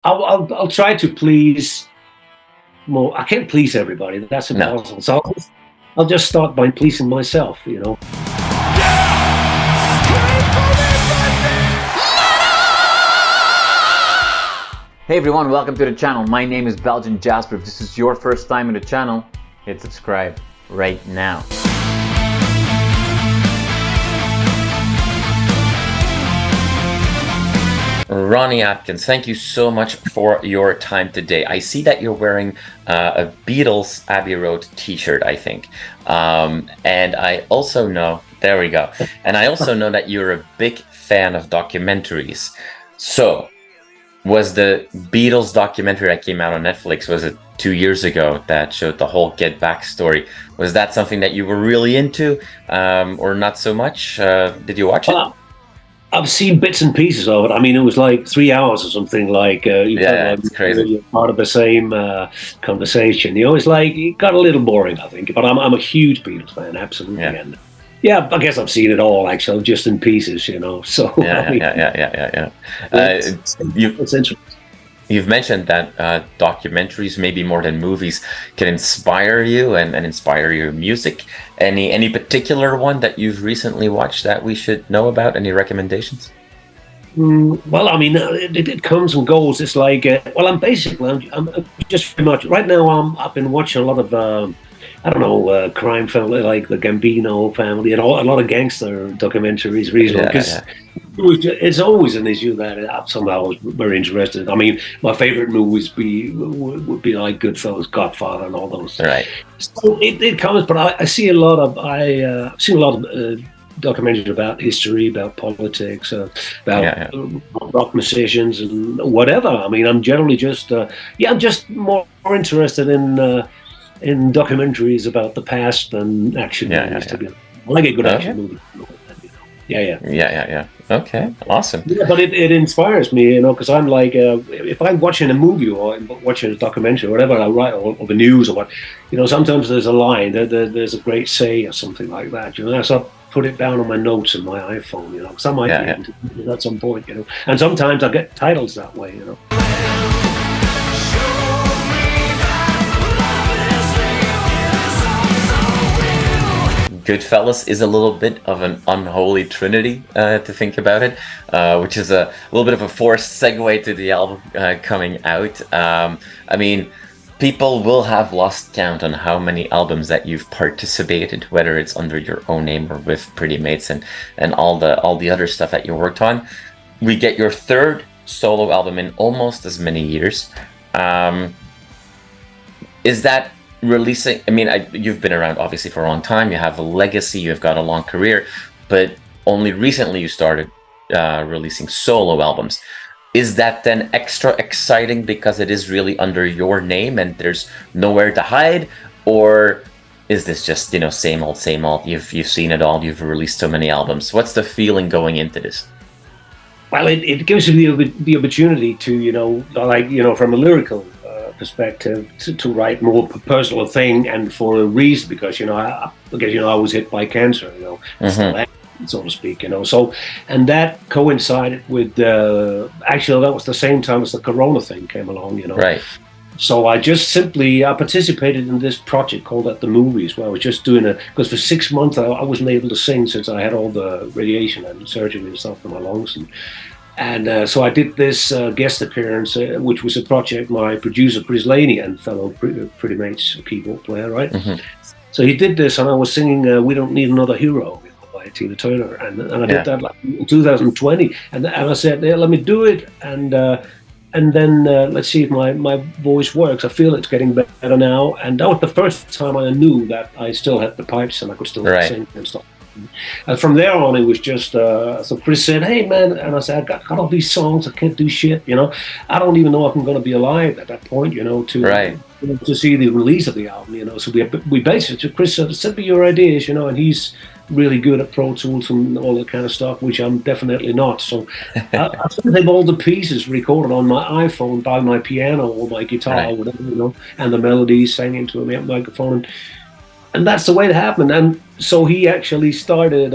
I'll try to please more. I can't please everybody. That's No. impossible. So I'll just start by pleasing myself. Hey everyone, welcome to the channel. My name is Belgian Jasper. If this is your first time in the channel, hit subscribe right now. Ronnie Atkins, thank you so much for your time today. I see that you're wearing a Beatles Abbey Road t-shirt, I think. And I also know, there we go. And I also know that you're a big fan of documentaries. So, was the Beatles documentary that came out on Netflix, was it 2 years ago, that showed the whole Get Back story? Was that something that you were really into, or not so much? Did you watch it? I've seen bits and pieces of it. I mean, it was like 3 hours or something. Like it's crazy. You're part of the same conversation. It's like it got a little boring, I think. But I'm a huge Beatles fan, absolutely. Yeah. And I guess I've seen it all actually, just in pieces. So Yeah. It's interesting. You've mentioned that documentaries, maybe more than movies, can inspire you and inspire your music. Any particular one that you've recently watched that we should know about? Any recommendations? Well, I mean, it comes and goes. It's like, I'm just pretty much right now. I've been watching a lot of crime family, like the Gambino family, and a lot of gangster documentaries recently, because it's always an issue that I somehow was very interested in. I mean, my favorite movies would be like Goodfellas, Godfather, and all those. Right. So it comes, but I've seen a lot of documentaries about history, about politics, about rock musicians and whatever. I mean, I'm generally just I'm just more interested in documentaries about the past than action movies. To be honest, I like a good action movie. Yeah. Okay, awesome. Yeah, but it inspires me, because I'm like, if I'm watching a movie or I'm watching a documentary or whatever I write, or the news or what, sometimes there's a line, there's a great say or something like that, so I put it down on my notes in my iPhone, because I might be into it at some point, and sometimes I get titles that way, Goodfellas is a little bit of an unholy trinity, to think about it, which is a little bit of a forced segue to the album coming out. I mean, people will have lost count on how many albums that you've participated, whether it's under your own name or with Pretty Maids and all the other stuff that you worked on. We get your third solo album in almost as many years. Is that releasing? I mean, you've been around obviously for a long time. You have a legacy. You've got a long career, but only recently you started releasing solo albums. Is that then extra exciting because it is really under your name and there's nowhere to hide, or is this just same old, same old? You've seen it all. You've released so many albums. What's the feeling going into this? Well, it gives you the opportunity to from a lyrical perspective to write more personal thing, and for a reason, because I was hit by cancer, so to speak, so, and that coincided with actually that was the same time as the Corona thing came along, Right. So I just simply participated in this project called At the Movies, where I was just doing because for 6 months I wasn't able to sing since I had all the radiation and surgery and stuff in my lungs, and so I did this guest appearance, which was a project my producer Chris Laney and fellow Pretty Maids keyboard player, right? Mm-hmm. So he did this, and I was singing "We Don't Need Another Hero" by Tina Turner, and I did that like in 2020, and I said, let me do it, and then let's see if my voice works. I feel it's getting better now, and that was the first time I knew that I still had the pipes and I could still sing and stuff. And from there on, it was just so Chris said, "Hey man," and I said, "I got all these songs. I can't do shit. I don't even know if I'm going to be alive at that point. To see the release of the album. So we basically, Chris said, "Send me your ideas," and he's really good at Pro Tools and all that kind of stuff, which I'm definitely not. So I sent him all the pieces recorded on my iPhone by my piano or my guitar or whatever, and the melodies sang into a microphone. And that's the way it happened. And so he actually started.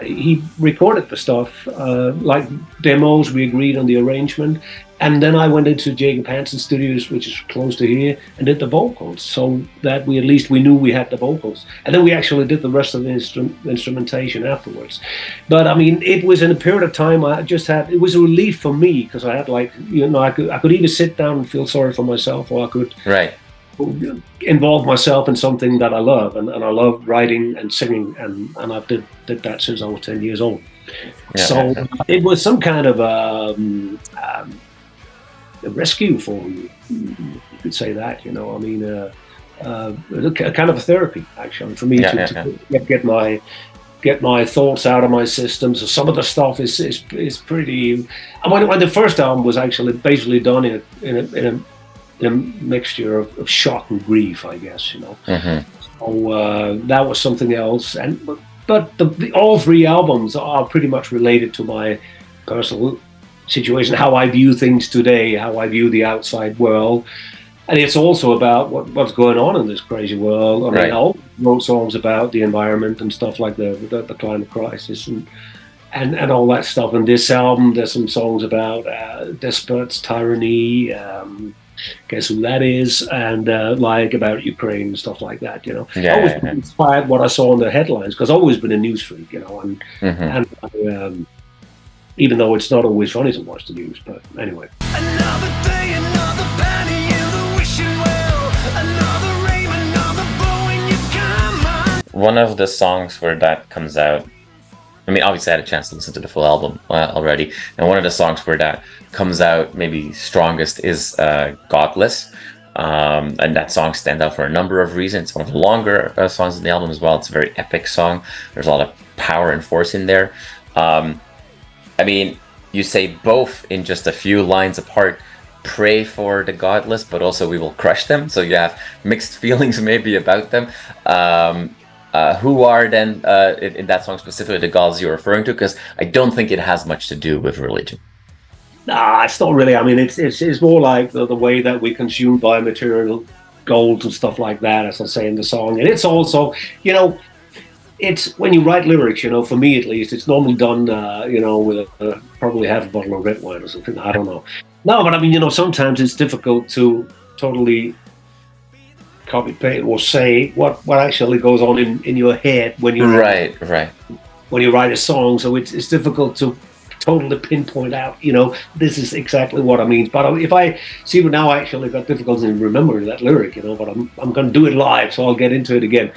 He recorded the stuff, like demos. We agreed on the arrangement, and then I went into Jacob Hansen Studios, which is close to here, and did the vocals, so that we at least we knew we had the vocals, and then we actually did the rest of the instrumentation afterwards. But I mean, it was in a period of time I just had. It was a relief for me because I had like I could either sit down and feel sorry for myself, or I could Right. involve myself in something that I love, and I love writing and singing, and I've did that since I was 10 years old. Yeah, So yeah. it was some kind of a rescue for me. You could say that, I mean, a kind of a therapy actually for me to get my thoughts out of my system. So some of the stuff is pretty. And when the first album was actually basically done in a mixture of shock and grief, I guess, So that was something else. But all three albums are pretty much related to my personal situation, how I view things today, how I view the outside world. And it's also about what's going on in this crazy world. I mean, I also wrote songs about the environment and stuff like the climate crisis and all that stuff. And this album, there's some songs about despots, tyranny, guess who that is, and like about Ukraine and stuff like that. I always been inspired what I saw in the headlines because I've always been a news freak, and even though it's not always funny to watch the news, but anyway. Another day, another penny in the wishing well, another rain, another blow in your come. One of the songs where that comes out, I mean, obviously I had a chance to listen to the full album already, and one of the songs where that comes out maybe strongest is Godless, and that song stands out for a number of reasons. It's one of the longer songs in the album as well. It's a very epic song. There's a lot of power and force in there. I mean, you say both in just a few lines apart, pray for the godless, but also we will crush them. So you have mixed feelings maybe about them. Who are then, in that song specifically, the gods you're referring to? Because I don't think it has much to do with religion. Nah, it's not really. I mean, it's more like the way that we consume biomaterial gold and stuff like that, as I say in the song. And it's also, it's when you write lyrics, for me at least, it's normally done, with probably half a bottle of red wine or something. I don't know. No, but I mean, sometimes it's difficult to totally copy paste or say what actually goes on in your head when you when you write a song. So it's difficult to totally pinpoint out, this is exactly what I mean. But if I see now, I actually got difficulty in remembering that lyric, but I'm going to do it live, so I'll get into it again.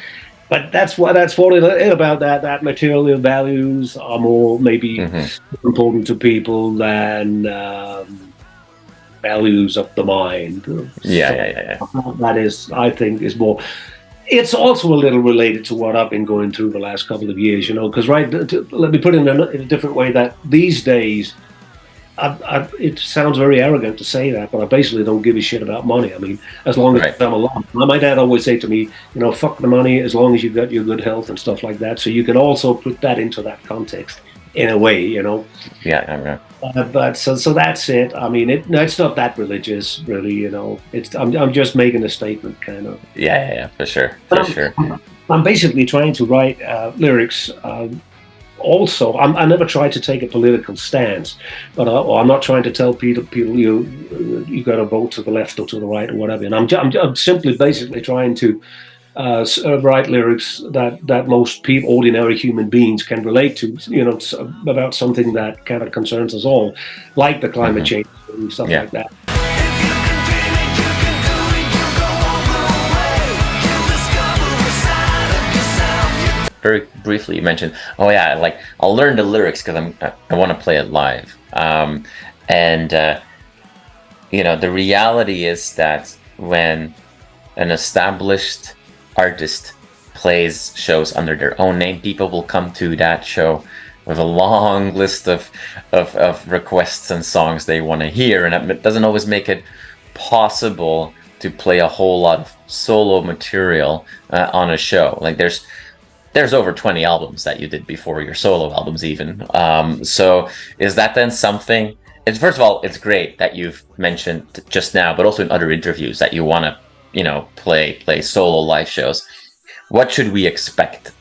But that's what it is about that material values are more maybe important to people than values of the mind. Yeah. That is, I think, is more. It's also a little related to what I've been going through the last couple of years, because let me put it in a different way, that these days, it sounds very arrogant to say that, but I basically don't give a shit about money. I mean, as long as I'm alive. My dad always say to me, fuck the money as long as you've got your good health and stuff like that. So you can also put that into that context in a way, Yeah. But so that's it. I mean, it's not that religious, really. I'm just making a statement, kind of. Yeah, for sure. I'm basically trying to write lyrics. Also, I never tried to take a political stance, but I'm not trying to tell people you got to vote to the left or to the right or whatever. And I'm simply basically trying to write lyrics that most people, ordinary human beings, can relate to. About something that kind of concerns us all, like the climate change and stuff like that. Very briefly, you mentioned, I'll learn the lyrics because I want to play it live. The reality is that when an established artist plays shows under their own name, people will come to that show with a long list of requests and songs they want to hear, and it doesn't always make it possible to play a whole lot of solo material on a show. Like there's over 20 albums that you did before your solo albums even. So is that then something, first of all, it's great that you've mentioned just now, but also in other interviews that you want to, play solo live shows. what should we expect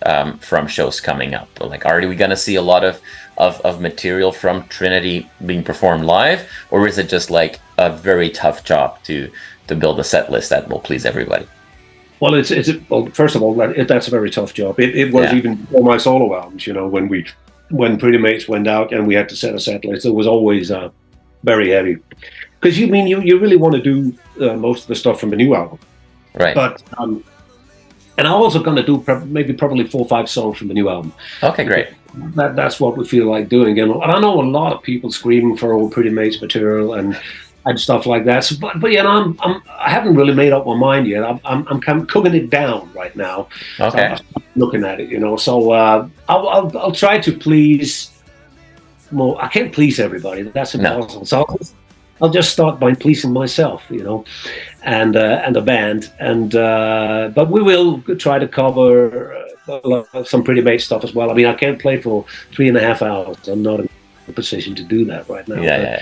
from shows coming up? Like, are we going to see a lot of material from Trinity being performed live, or is it just like a very tough job to build a set list that will please everybody? Well, well, first of all, that's a very tough job. It was even before my solo albums, you know, when Pretty Maids went out and we had to set a set list, it was always very heavy. Because you really want to do most of the stuff from the new album. Right. But, and I'm also going to do probably 4 or 5 songs from the new album. Okay, great. That's what we feel like doing. And I know a lot of people screaming for old Pretty Maids material and stuff like that. So, but you know, I haven't really made up my mind yet. I'm kind of cooking it down right now. Okay. So I'm looking at it, you know. So I'll try to please. Well, I can't please everybody. That's impossible. No. So I'll just start by pleasing myself, you know, and the band. And but we will try to cover some Pretty Maids stuff as well. I mean, I can't play for 3.5 hours. I'm not in a position to do that right now.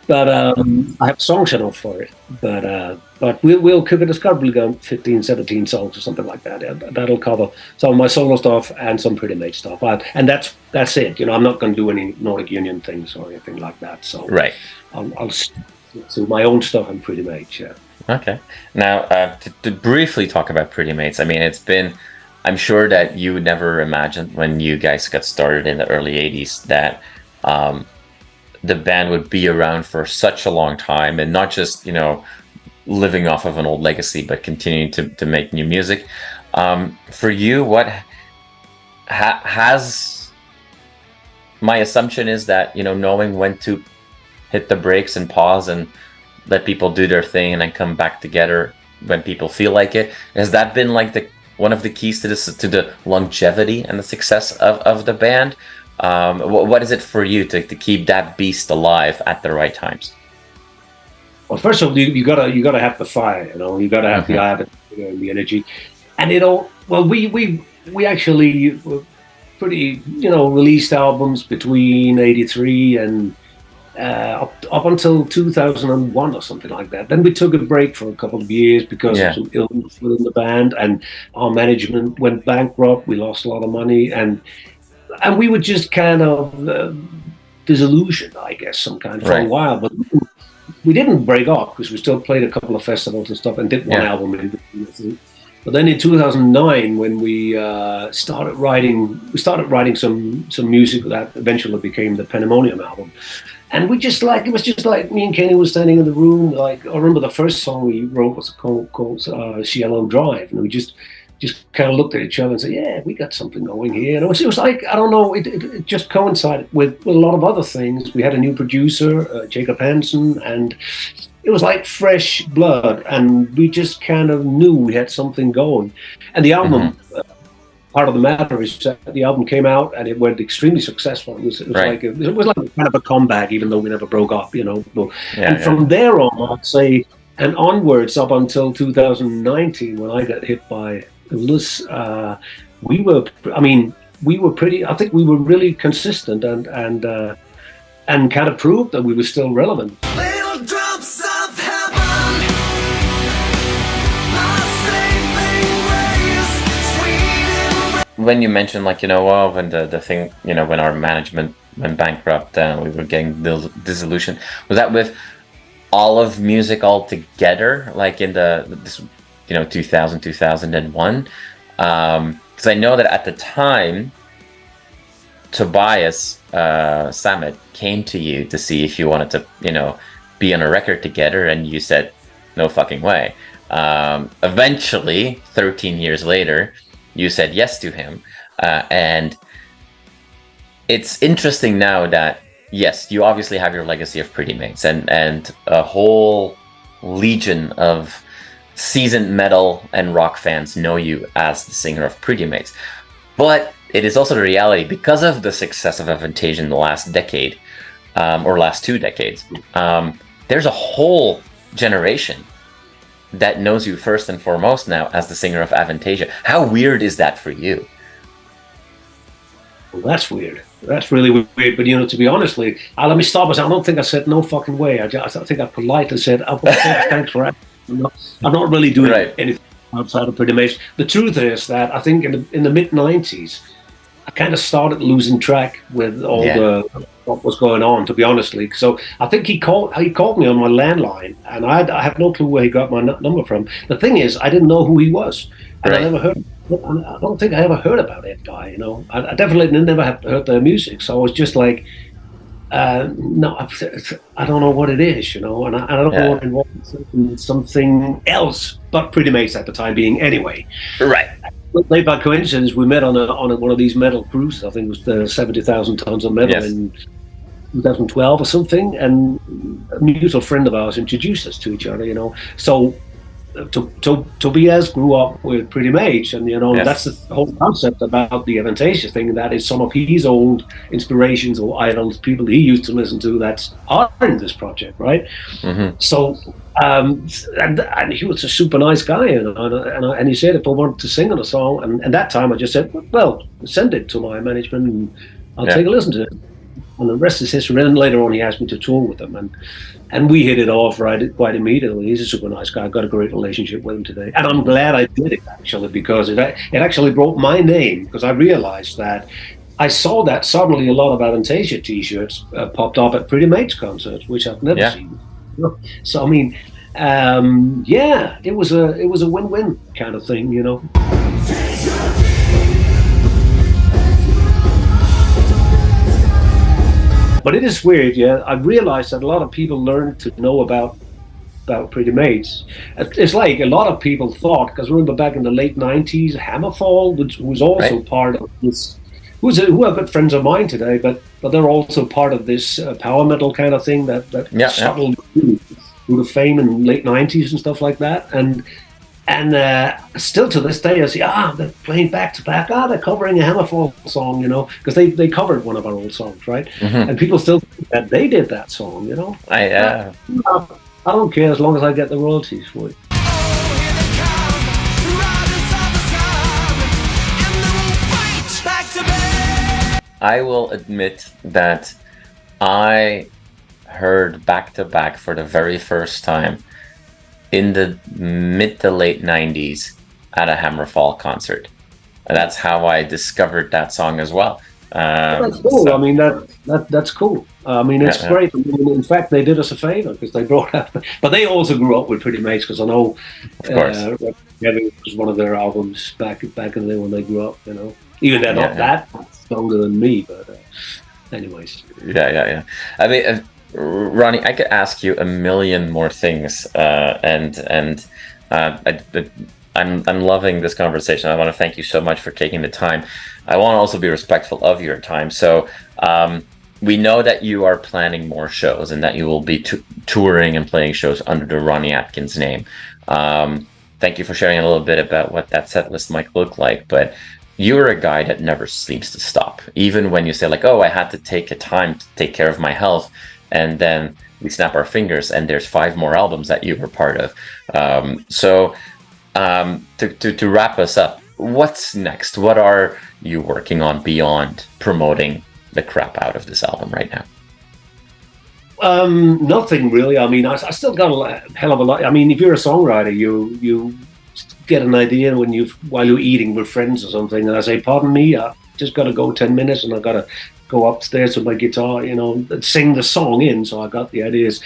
But I have songs enough for it. But we'll cover this. Probably go 15, 17 songs or something like that. That'll cover some of my solo stuff and some Pretty Maids stuff. And that's it. You know, I'm not going to do any Nordic Union things or anything like that. So right. I'll stick to my own stuff and Pretty Maids. Yeah. Okay. Now to briefly talk about Pretty Maids. I mean, it's been. I'm sure that you would never imagined when you guys got started in the early '80s that. The band would be around for such a long time, and not just, you know, living off of an old legacy, but continuing to make new music. For you, what has my assumption is that, you know, knowing when to hit the brakes and pause and let people do their thing and then come back together when people feel like it. Has that been like one of the keys to the longevity and the success of the band? What is it for you to keep that beast alive at the right times? Well, first of all, you gotta have the fire, you know. You gotta have the eye of it, you know, the energy, and it all. Well, we actually were pretty, you know, released albums between '83 and up until 2001 or something like that. Then we took a break for a couple of years because of some illness within the band, and our management went bankrupt. We lost a lot of money, and we were just kind of disillusioned, I guess, some kind for a while. But we didn't break up because we still played a couple of festivals and stuff and did one album. But then in 2009, when we started writing some music that eventually became the Pandemonium album. And it was just like me and Kenny were standing in the room. Like, I remember the first song we wrote was called Cielo Drive, and we just kind of looked at each other and said, yeah, we got something going here. And it was like, I don't know, it just coincided with a lot of other things. We had a new producer, Jacob Hansen, and it was like fresh blood. And we just kind of knew we had something going. And the album, part of the matter is that the album came out and it went extremely successful. It was like kind of a comeback, even though we never broke up, you know. From there on, I'd say, and onwards up until 2019, when I got hit by illness, we were pretty. I think we were really consistent and kind of proved that we were still relevant. Little drops of heaven, my saving grace, sweet. When you mentioned, like, you know, well, when the thing, you know, when our management went bankrupt and we were getting disillusioned, was that with all of music all together, like in this, you know, 2001, because I know that at the time, Tobias Sammett came to you to see if you wanted to, you know, be on a record together, and you said, no fucking way. Eventually, 13 years later, you said yes to him, and it's interesting now that, yes, you obviously have your legacy of Pretty Maids and a whole legion of seasoned metal and rock fans know you as the singer of Pretty Maids. But it is also the reality, because of the success of Avantasia in the last decade, or last 2 decades, there's a whole generation that knows you first and foremost now as the singer of Avantasia. How weird is that for you? Well, that's weird. That's really weird. But, you know, to be honest, let me stop. I don't think I said no fucking way. I think I politely said, thanks for asking. I'm not really doing anything outside of Pretty Maids. The truth is that I think in the mid '90s, I kind of started losing track with all the what was going on. To be honestly, so I think he called me on my landline, and I have no clue where he got my number from. The thing is, I didn't know who he was, and I never heard. I don't think I ever heard about that guy. You know, I definitely never have heard their music. So I was just like, no, I don't know what it is, you know, and I don't know what it was, something else, but Pretty Maids at the time being anyway. Right. Late by coincidence, we met on one of these metal cruises. I think it was the 70,000 tons of metal in 2012 or something, and a mutual friend of ours introduced us to each other, you know. So Tobias grew up with Pretty Maids, and you know that's the whole concept about the Avantasia thing. That is some of his old inspirations or idols, people he used to listen to, that's are in this project, right? Mm-hmm. So, and he was a super nice guy, and he said if I wanted to sing on a song, and that time I just said, well, send it to my management, and I'll take a listen to it. And the rest is history. And later on, he asked me to tour with him, and we hit it off quite immediately. He's a super nice guy. I've got a great relationship with him today, and I'm glad I did it actually, because it actually brought my name, because I realized that I saw that suddenly a lot of Avantasia T-shirts popped up at Pretty Maids concerts, which I've never seen. So I mean, it was a win-win kind of thing, you know. But it is weird, I realized that a lot of people learned to know about Pretty Maids. It's like a lot of people thought, because remember back in the late '90s, Hammerfall was also part of this. Who are good friends of mine today, but they're also part of this power metal kind of thing that shuttled through the fame in late '90s and stuff like that, and still to this day, I see, they're playing back to back. They're covering a Hammerfall song, you know, because they covered one of our old songs, right? Mm-hmm. And people still think that they did that song, you know. I don't care as long as I get the royalties for it. I will admit that I heard back to back for the very first time in the mid to late 90s at a Hammerfall concert. And that's how I discovered that song as well. That's cool. So, I mean, that's cool. I mean, it's great. I mean, in fact, they did us a favor because they brought up, but they also grew up with Pretty Maids, because I know Heavy was one of their albums back in the day when they grew up, you know. Even they're not that stronger than me, but anyways. Yeah. I mean, Ronnie, I could ask you a million more things, and I'm loving this conversation. I want to thank you so much for taking the time. I want to also be respectful of your time. So we know that you are planning more shows and that you will be touring and playing shows under the Ronnie Atkins name. Thank you for sharing a little bit about what that set list might look like. But you're a guy that never seems to stop, even when you say like, "Oh, I had to take a time to take care of my health." And then we snap our fingers, and there's 5 more albums that you were part of. So to wrap us up, what's next? What are you working on beyond promoting the crap out of this album right now? Nothing really. I mean, I still got a hell of a lot. I mean, if you're a songwriter, you get an idea while you're eating with friends or something, and I say, "Pardon me, I just got to go 10 minutes, and I got to go upstairs with my guitar, you know, sing the song in." So I got the ideas.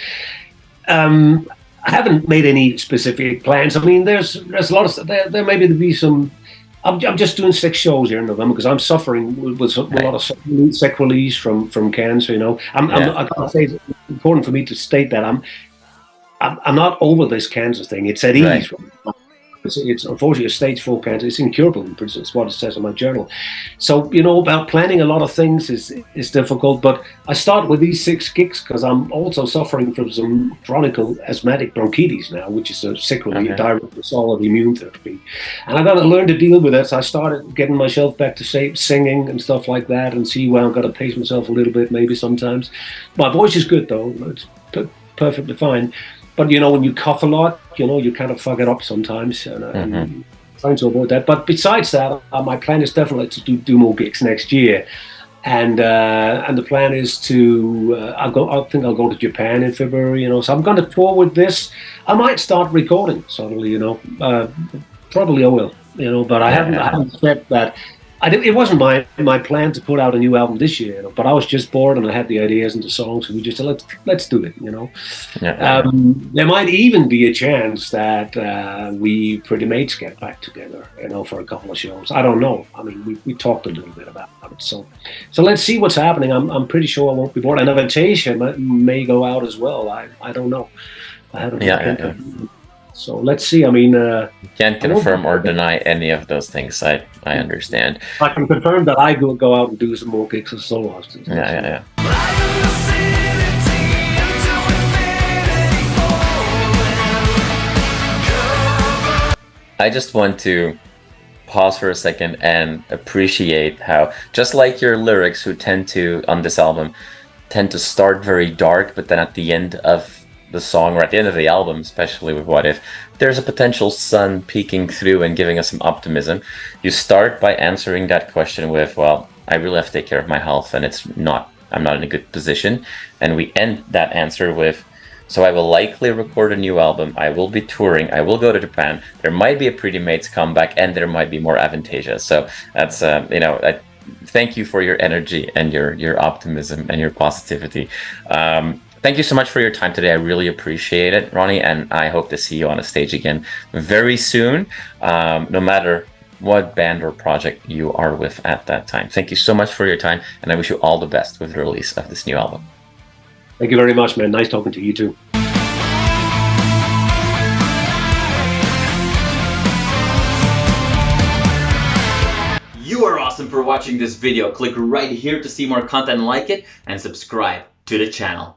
I haven't made any specific plans. I mean, there's a lot of stuff. There maybe be some. I'm just doing 6 shows here in November because I'm suffering with a lot of sequelae from cancer. You know, I gotta say, it's important for me to state that I'm not over this cancer thing. It's at ease. It's unfortunately a stage 4 cancer. It's incurable. It's what it says in my journal. So, you know, about planning a lot of things is difficult. But I start with these 6 gigs because I'm also suffering from some chronic asthmatic bronchitis now, which is a sequelae, a direct result of immune therapy. And I got to learn to deal with that. So I started getting myself back to singing and stuff like that, and see where I've got to pace myself a little bit, maybe sometimes. My voice is good though. It's perfectly fine. But, you know, when you cough a lot, you know, you kind of fuck it up sometimes. And I'm trying to avoid that. But besides that, my plan is definitely to do more gigs next year. And the plan is to, I think I'll go to Japan in February, you know. So I'm going to tour with this. I might start recording suddenly, you know. Probably I will, but I haven't said that. It wasn't my plan to put out a new album this year, but I was just bored and I had the ideas and the songs, and we just said let's do it. There might even be a chance that we Pretty Maids get back together, for a couple of shows. I don't know. I mean, we talked a little bit about it, so let's see what's happening. I'm pretty sure I won't be bored, and Avantasia may go out as well. I don't know. I haven't. So let's see. I mean, can't confirm or deny any of those things. I understand. I can confirm that I go out and do some more gigs as solo host. Yeah. I just want to pause for a second and appreciate how, just like your lyrics, who on this album, tend to start very dark, but then at the end of the song, or at the end of the album, especially with What If, there's a potential sun peeking through and giving us some optimism. You start by answering that question with, well, I really have to take care of my health and I'm not in a good position. And we end that answer with, so I will likely record a new album, I will be touring, I will go to Japan, there might be a Pretty Maids comeback, and there might be more Avantasia. So that's, thank you for your energy and your optimism and your positivity. Thank you so much for your time today. I really appreciate it, Ronnie, and I hope to see you on a stage again very soon, no matter what band or project you are with at that time. Thank you so much for your time, and I wish you all the best with the release of this new album. Thank you very much, man. Nice talking to you too. You are awesome for watching this video. Click right here to see more content like it and subscribe to the channel.